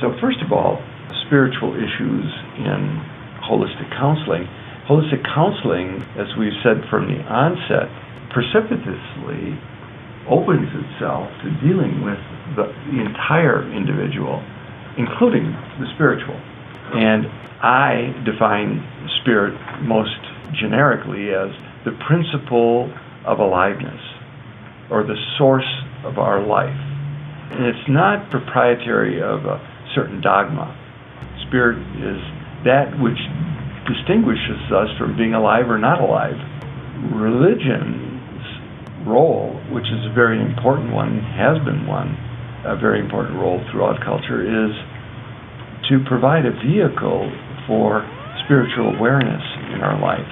So first of all, spiritual issues in holistic counseling. Holistic counseling, as we've said from the onset, precipitously opens itself to dealing with the entire individual, including the spiritual. And I define spirit most generically as the principle of aliveness, or the source of our life. And it's not proprietary of a certain dogma. Spirit is that which distinguishes us from being alive or not alive. Religion's role, which is a very important one, has been one, a very important role throughout culture, is to provide a vehicle for spiritual awareness in our life.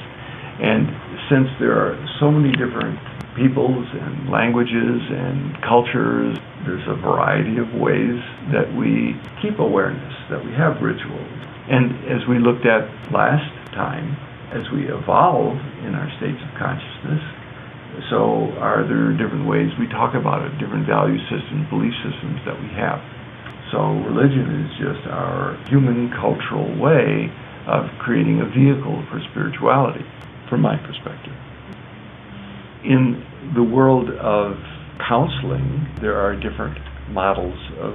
And since there are so many different peoples and languages and cultures, there's a variety of ways that we keep awareness, that we have rituals. And as we looked at last time, as we evolve in our states of consciousness, so are there different ways we talk about it, different value systems, belief systems that we have. So religion is just our human cultural way of creating a vehicle for spirituality, from my perspective. In the world of counseling, there are different models of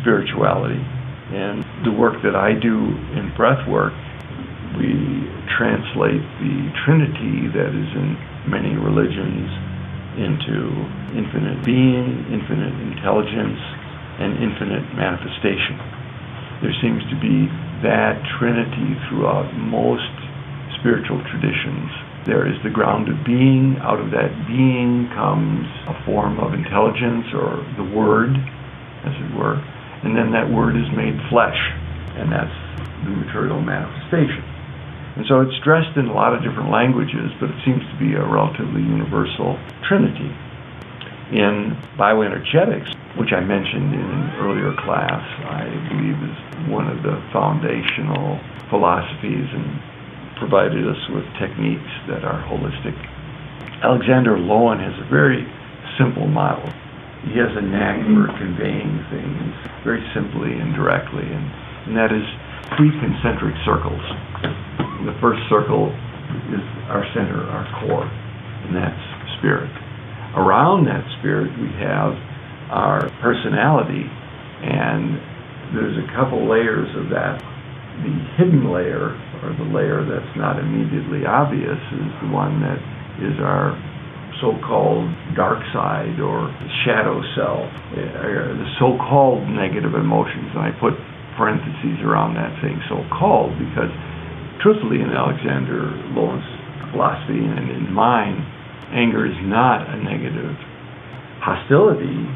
spirituality. And the work that I do in breath work, we translate the Trinity that is in many religions into infinite being, infinite intelligence, and infinite manifestation. There seems to be that Trinity throughout most spiritual traditions. There is the ground of being. Out of that being comes a form of intelligence, or the Word, as it were. And then that Word is made flesh, and that's the material manifestation. And so it's dressed in a lot of different languages, but it seems to be a relatively universal Trinity. In bioenergetics, which I mentioned in an earlier class, I believe is one of the foundational philosophies and provided us with techniques that are holistic. Alexander Lowen has a very simple model. He has a knack for conveying things very simply and directly, and that is 3 concentric circles. The first circle is our center, our core, and that's spirit. Around that spirit we have our personality, and there's a couple layers of that. The hidden layer, or the layer that's not immediately obvious, is the one that is our so-called dark side or shadow self, the so-called negative emotions. And I put parentheses around that saying so-called because truthfully in Alexander Lowen's philosophy and in mine, anger is not a negative. Hostility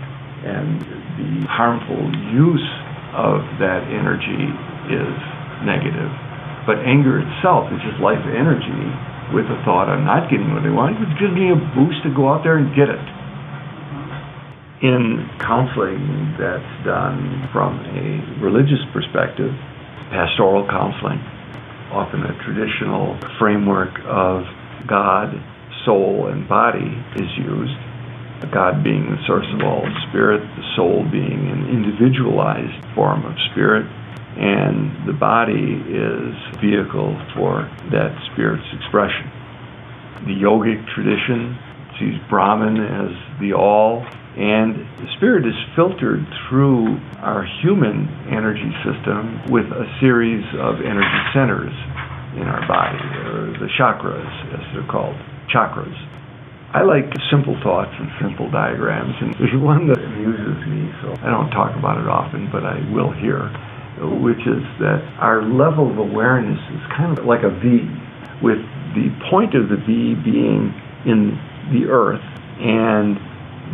and the harmful use of that energy is negative. But anger itself is just life energy with the thought, I'm not getting what I want. It gives me a boost to go out there and get it. In counseling that's done from a religious perspective, pastoral counseling, often a traditional framework of God, soul, and body is used. God being the source of all spirit, the soul being an individualized form of spirit, and the body is a vehicle for that spirit's expression. The yogic tradition sees Brahman as the all, and the spirit is filtered through our human energy system with a series of energy centers in our body, or the chakras, as they're called, chakras. I like simple thoughts and simple diagrams, and there's one that amuses me, so I don't talk about it often, but I will here, which is that our level of awareness is kind of like a V, with the point of the V being in the earth, and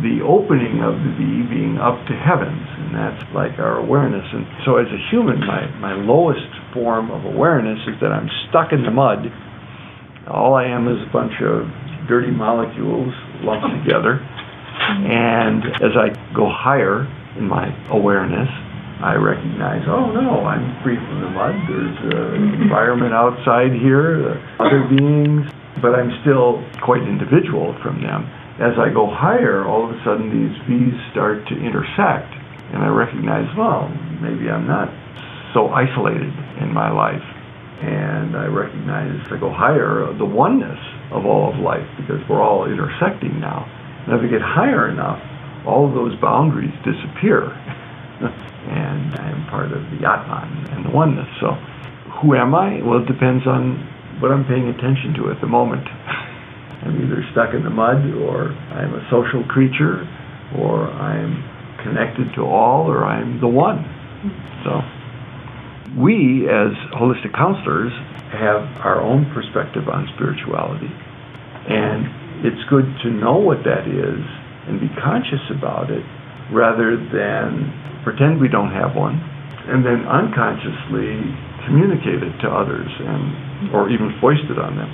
the opening of the V being up to heavens, and that's like our awareness. And so as a human, my lowest form of awareness is that I'm stuck in the mud. All I am is a bunch of dirty molecules lumped together. And as I go higher in my awareness, I recognize, oh no, I'm free from the mud. There's an environment outside here, other beings, but I'm still quite individual from them. As I go higher, all of a sudden these V's start to intersect, And I recognize, well, maybe I'm not so isolated in my life. And I recognize, I go higher, the oneness of all of life, because we're all intersecting now. And if I get higher enough, all of those boundaries disappear. And I am part of the Atman and the oneness. So who am I? Well, it depends on what I'm paying attention to at the moment. I'm either stuck in the mud, or I'm a social creature, or I'm connected to all, or I'm the one. So we, as holistic counselors, have our own perspective on spirituality. And it's good to know what that is and be conscious about it, rather than pretend we don't have one, and then unconsciously communicate it to others, or even foist it on them.